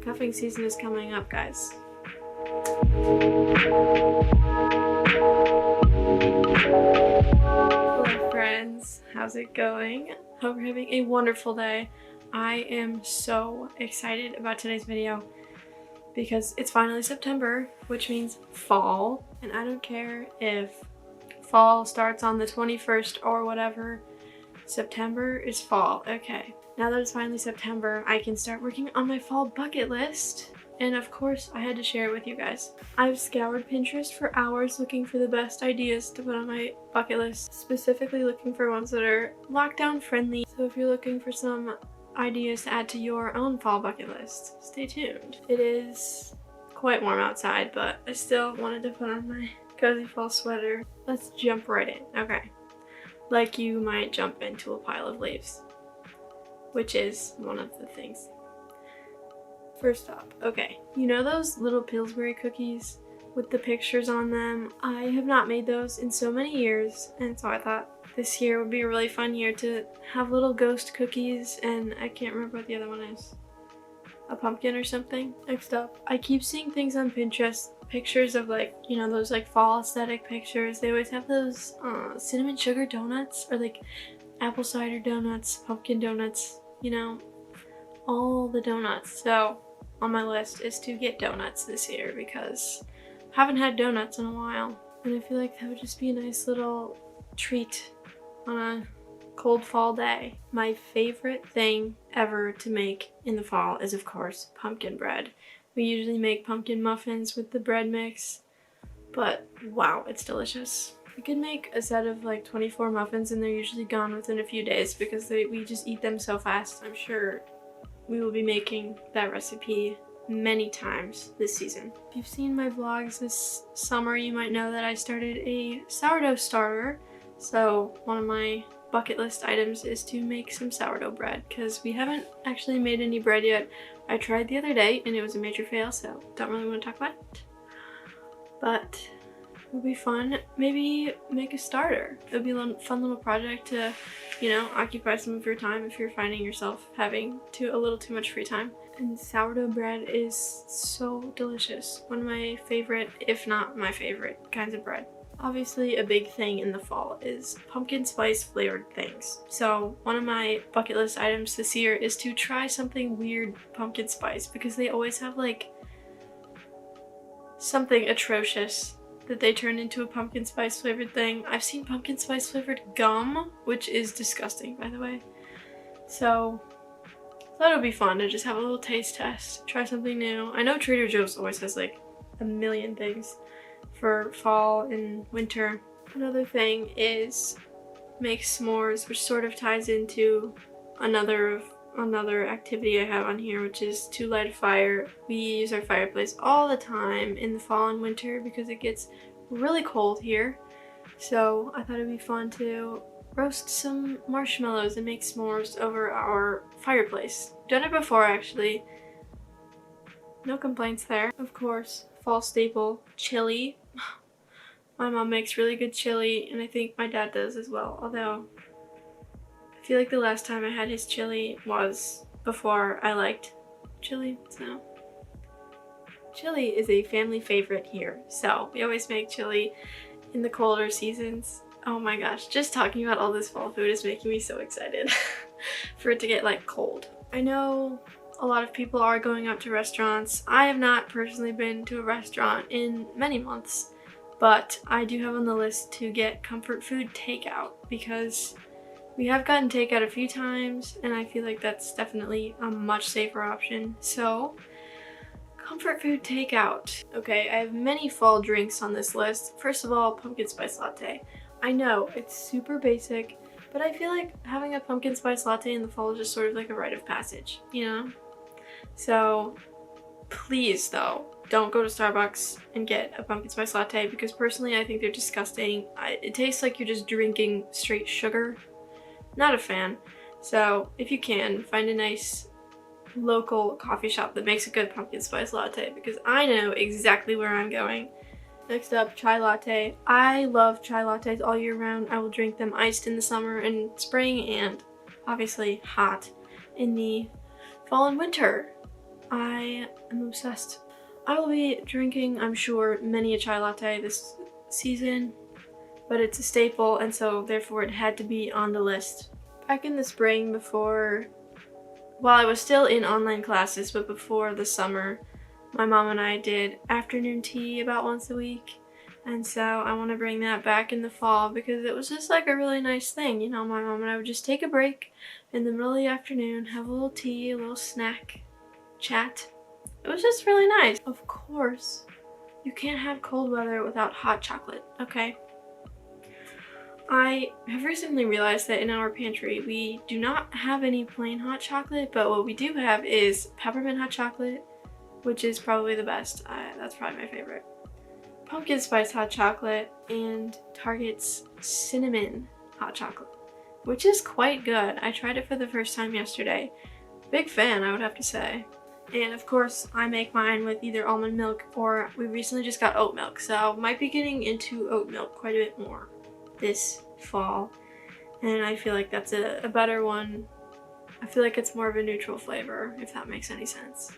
Cuffing season is coming up, guys. Hello friends, how's it going? Hope you're having a wonderful day. I am so excited about today's video because it's finally September, which means fall, and I don't care if fall starts on the 21st or whatever. September is fall. Okay, now that it's finally September, I can start working on my fall bucket list. And of course, I had to share it with you guys. I've scoured Pinterest for hours looking for the best ideas to put on my bucket list, specifically looking for ones that are lockdown friendly. So if you're looking for some ideas to add to your own fall bucket list, stay tuned. It is quite warm outside, but I still wanted to put on my cozy fall sweater. Let's jump right in. Okay. Like you might jump into a pile of leaves, which is one of the things. First up, okay, you know those little Pillsbury cookies with the pictures on them? I have not made those in so many years, and so I thought this year would be a really fun year to have little ghost cookies, and I can't remember what the other one is. A pumpkin or something? Next up, I keep seeing things on Pinterest, pictures of like, you know, those like fall aesthetic pictures. They always have those cinnamon sugar donuts or like apple cider donuts, pumpkin donuts, you know, all the donuts. So on my list is to get donuts this year because I haven't had donuts in a while, and I feel like that would just be a nice little treat on a cold fall day. My favorite thing ever to make in the fall is of course pumpkin bread. We usually make pumpkin muffins with the bread mix, but wow, it's delicious. We could make a set of like 24 muffins and they're usually gone within a few days because we just eat them so fast. I'm sure we will be making that recipe many times this season. If you've seen my vlogs this summer, you might know that I started a sourdough starter. So one of my bucket list items is to make some sourdough bread because we haven't actually made any bread yet. I tried the other day and it was a major fail, so don't really want to talk about it. But it would be fun. Maybe make a starter. It would be a fun little project to, you know, occupy some of your time if you're finding yourself having a little too much free time. And sourdough bread is so delicious. One of my favorite, if not my favorite, kinds of bread. Obviously, a big thing in the fall is pumpkin spice flavored things. So one of my bucket list items this year is to try something weird pumpkin spice because they always have like something atrocious that they turn into a pumpkin spice flavored thing. I've seen pumpkin spice flavored gum, which is disgusting, by the way. So I thought it would be fun to just have a little taste test, try something new. I know Trader Joe's always has like a million things for fall and winter. Another thing is make s'mores, which sort of ties into another activity I have on here, which is to light a fire. We use our fireplace all the time in the fall and winter because it gets really cold here. So I thought it'd be fun to roast some marshmallows and make s'mores over our fireplace. Done it before actually. No complaints there. Of course, fall staple, chili. My mom makes really good chili and I think my dad does as well, although I feel like the last time I had his chili was before I liked chili, so. Chili is a family favorite here, so we always make chili in the colder seasons. Oh my gosh, just talking about all this fall food is making me so excited for it to get like cold. I know a lot of people are going out to restaurants. I have not personally been to a restaurant in many months, but I do have on the list to get comfort food takeout because we have gotten takeout a few times and I feel like that's definitely a much safer option. So, comfort food takeout. Okay, I have many fall drinks on this list. First of all, pumpkin spice latte. I know, it's super basic, but I feel like having a pumpkin spice latte in the fall is just sort of like a rite of passage, you know? So, please though, don't go to Starbucks and get a pumpkin spice latte because personally I think they're disgusting. It tastes like you're just drinking straight sugar. Not a fan. So if you can, find a nice local coffee shop that makes a good pumpkin spice latte because I know exactly where I'm going. Next up, chai latte. I love chai lattes all year round. I will drink them iced in the summer and spring and obviously hot in the fall and winter. I am obsessed. I will be drinking, I'm sure, many a chai latte this season, but it's a staple, and so therefore it had to be on the list. Back in the spring, while I was still in online classes, but before the summer, my mom and I did afternoon tea about once a week. And so I want to bring that back in the fall because it was just like a really nice thing. You know, my mom and I would just take a break in the middle of the afternoon, have a little tea, a little snack, chat. It was just really nice. Of course, you can't have cold weather without hot chocolate, okay? I have recently realized that in our pantry we do not have any plain hot chocolate, but what we do have is peppermint hot chocolate, which is probably the best. That's probably my favorite. Pumpkin spice hot chocolate, and Target's cinnamon hot chocolate, which is quite good. I tried it for the first time yesterday. Big fan, I would have to say. And of course, I make mine with either almond milk or we recently just got oat milk, so might be getting into oat milk quite a bit more this fall. And I feel like that's a better one. I feel like it's more of a neutral flavor, if that makes any sense.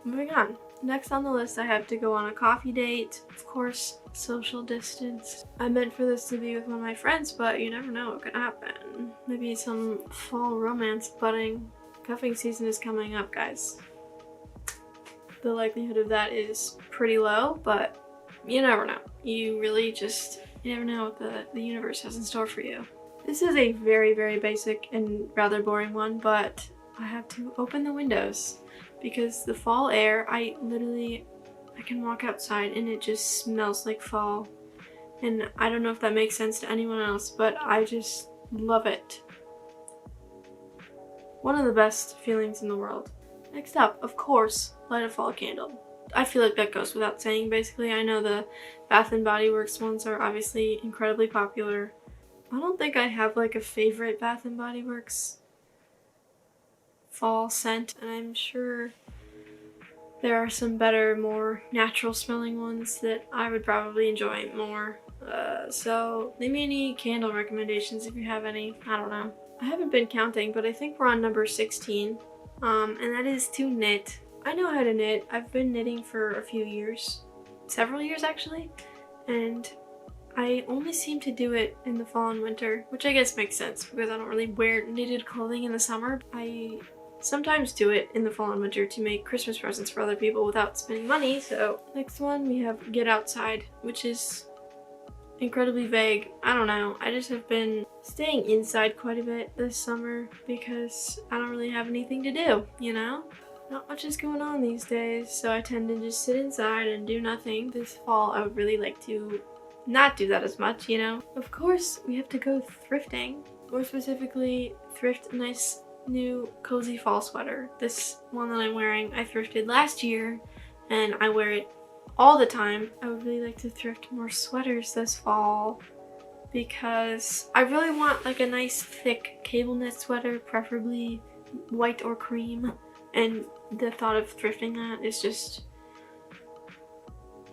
Moving on. Next on the list, I have to go on a coffee date. Of course, social distance. I meant for this to be with one of my friends, but you never know what could happen. Maybe some fall romance budding. Cuffing season is coming up, guys. The likelihood of that is pretty low, but you never know. You never know what the universe has in store for you. This is a very, very basic and rather boring one, but I have to open the windows because the fall air, I can walk outside and it just smells like fall. And I don't know if that makes sense to anyone else, but I just love it. One of the best feelings in the world. Next up, of course, light a fall candle. I feel like that goes without saying, basically. I know the Bath & Body Works ones are obviously incredibly popular. I don't think I have like a favorite Bath & Body Works fall scent, and I'm sure there are some better, more natural smelling ones that I would probably enjoy more. So leave me any candle recommendations if you have any. I don't know. I haven't been counting, but I think we're on number 16, and that is to knit. I know how to knit. I've been knitting for a few years, several years actually, and I only seem to do it in the fall and winter, which I guess makes sense because I don't really wear knitted clothing in the summer. I sometimes do it in the fall and winter to make Christmas presents for other people without spending money. So next one we have Get Outside, which is incredibly vague. I don't know. I just have been staying inside quite a bit this summer because I don't really have anything to do, you know? Not much is going on these days, so I tend to just sit inside and do nothing. This fall I would really like to not do that as much, you know? Of course, we have to go thrifting. More specifically, thrift a nice new cozy fall sweater. This one that I'm wearing, I thrifted last year and I wear it all the time. I would really like to thrift more sweaters this fall because I really want like a nice thick cable knit sweater, preferably white or cream, and the thought of thrifting that is just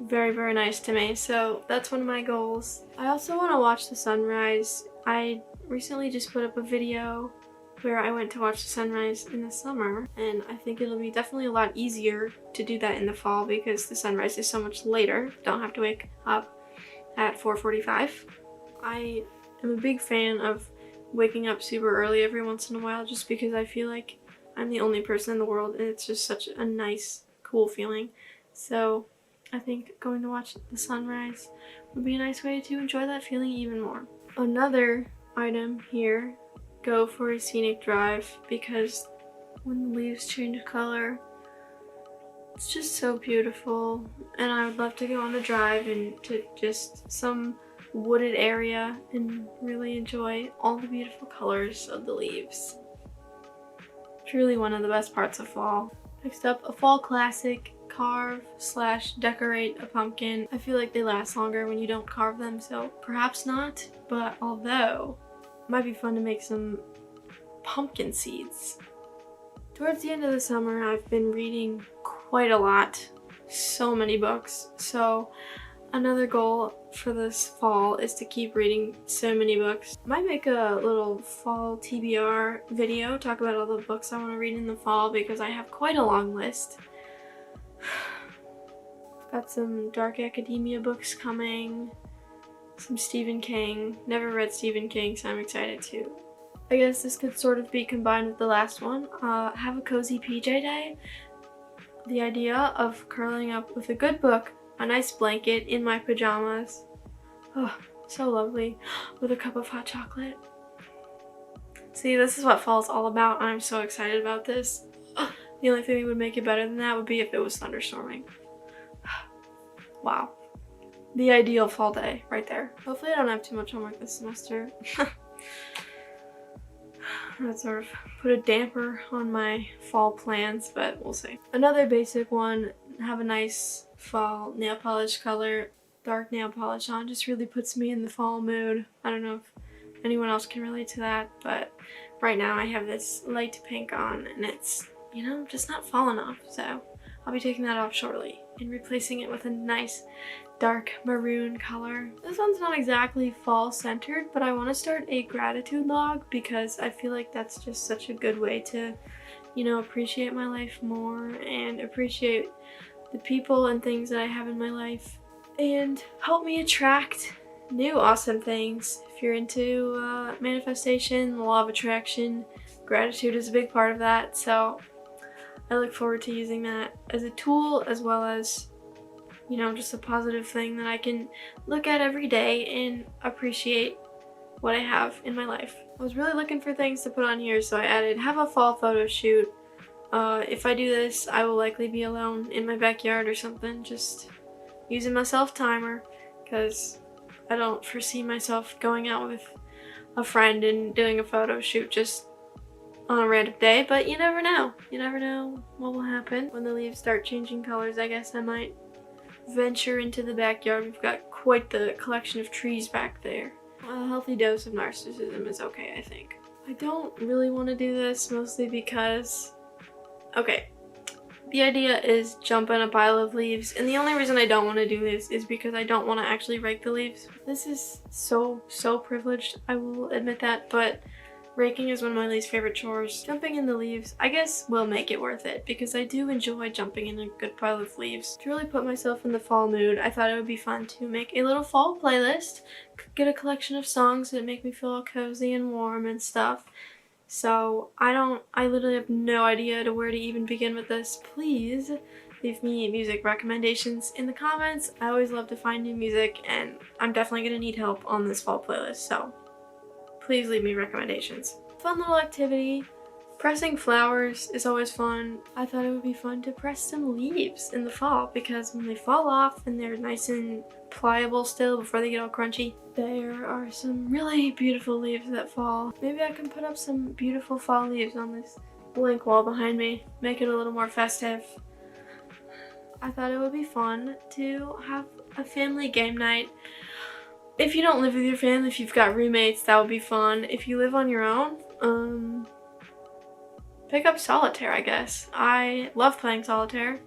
very, very nice to me. So that's one of my goals. I also want to watch the sunrise. I recently just put up a video where I went to watch the sunrise in the summer, and I think it'll be definitely a lot easier to do that in the fall because the sunrise is so much later. Don't have to wake up at 4:45. I am a big fan of waking up super early every once in a while just because I feel like I'm the only person in the world and it's just such a nice, cool feeling. So I think going to watch the sunrise would be a nice way to enjoy that feeling even more. Another item here, go for a scenic drive because when the leaves change color, it's just so beautiful, and I would love to go on a drive and to just some wooded area and really enjoy all the beautiful colors of the leaves. Truly one of the best parts of fall. Next up, a fall classic, carve/decorate a pumpkin. I feel like they last longer when you don't carve them, so perhaps not, but although it might be fun to make some pumpkin seeds. Towards the end of the summer, I've been reading quite a lot, so many books, so Another goal for this fall is to keep reading so many books. Might make a little fall TBR video, talk about all the books I want to read in the fall because I have quite a long list. Got some dark academia books coming, some Stephen King. Never read Stephen King, so I'm excited too. I guess this could sort of be combined with the last one. Have a cozy PJ day. The idea of curling up with a good book, a nice blanket in my pajamas. Oh, so lovely. With a cup of hot chocolate. See, this is what fall's all about. I'm so excited about this. The only thing that would make it better than that would be if it was thunderstorming. Wow. The ideal fall day right there. Hopefully I don't have too much homework this semester. That sort of put a damper on my fall plans, but we'll see. Another basic one, have a nice fall nail polish color. Dark nail polish on just really puts me in the fall mood. I don't know if anyone else can relate to that, but right now I have this light pink on and it's, you know, just not fall enough. So I'll be taking that off shortly and replacing it with a nice dark maroon color. This one's not exactly fall centered, but I want to start a gratitude log because I feel like that's just such a good way to, you know, appreciate my life more and appreciate the people and things that I have in my life and help me attract new awesome things. If you're into manifestation, the law of attraction, gratitude is a big part of that, so I look forward to using that as a tool as well as, you know, just a positive thing that I can look at every day and appreciate what I have in my life. I was really looking for things to put on here, so I added have a fall photo shoot. If I do this, I will likely be alone in my backyard or something, just using my self-timer, because I don't foresee myself going out with a friend and doing a photo shoot just on a random day, but you never know. You never know what will happen. When the leaves start changing colors, I guess I might venture into the backyard. We've got quite the collection of trees back there. A healthy dose of narcissism is okay, I think. I don't really want to do this, mostly because, okay, the idea is jump in a pile of leaves, and the only reason I don't want to do this is because I don't want to actually rake the leaves. This is so privileged, I will admit that, but raking is one of my least favorite chores. Jumping in the leaves, I guess, will make it worth it because I do enjoy jumping in a good pile of leaves. To really put myself in the fall mood, I thought it would be fun to make a little fall playlist, get a collection of songs that make me feel all cozy and warm and stuff. So I literally have no idea to where to even begin with this. Please leave me music recommendations in the comments. I always love to find new music and I'm definitely gonna need help on this fall playlist, so please leave me recommendations. Fun little activity. Pressing flowers is always fun. I thought it would be fun to press some leaves in the fall because when they fall off and they're nice and pliable still before they get all crunchy, there are some really beautiful leaves that fall. Maybe I can put up some beautiful fall leaves on this blank wall behind me, make it a little more festive. I thought it would be fun to have a family game night. If you don't live with your family, if you've got roommates, that would be fun. If you live on your own, pick up solitaire, I guess. I love playing solitaire.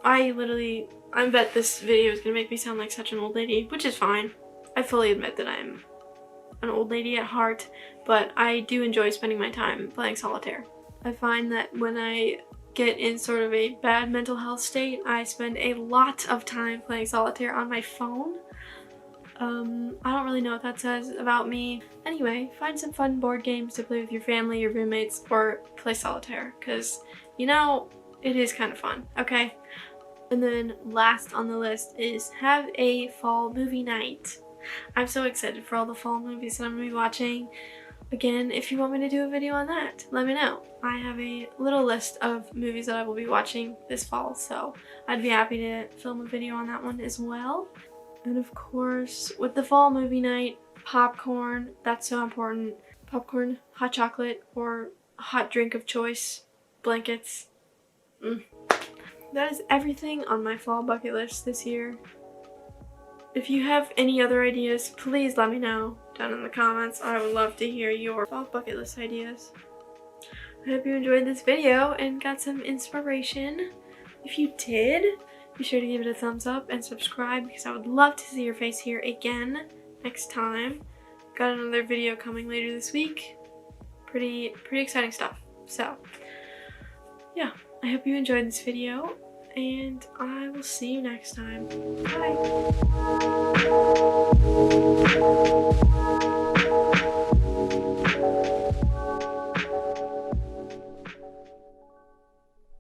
I bet this video is gonna make me sound like such an old lady, which is fine. I fully admit that I'm an old lady at heart, but I do enjoy spending my time playing solitaire. I find that when I get in sort of a bad mental health state, I spend a lot of time playing solitaire on my phone. I don't really know what that says about me. Anyway, find some fun board games to play with your family, your roommates, or play solitaire, because, you know, it is kind of fun, okay? And then last on the list is have a fall movie night. I'm so excited for all the fall movies that I'm going to be watching. Again, if you want me to do a video on that, let me know. I have a little list of movies that I will be watching this fall, so I'd be happy to film a video on that one as well. And of course, with the fall movie night, popcorn, that's so important. Popcorn, hot chocolate, or hot drink of choice, blankets. That is everything on my fall bucket list this year. If you have any other ideas, please let me know down in the comments. I would love to hear your fall bucket list ideas. I hope you enjoyed this video and got some inspiration. If you did, be sure to give it a thumbs up and subscribe because I would love to see your face here again next time. Got another video coming later this week. Pretty exciting stuff. So yeah, I hope you enjoyed this video and I will see you next time. Bye!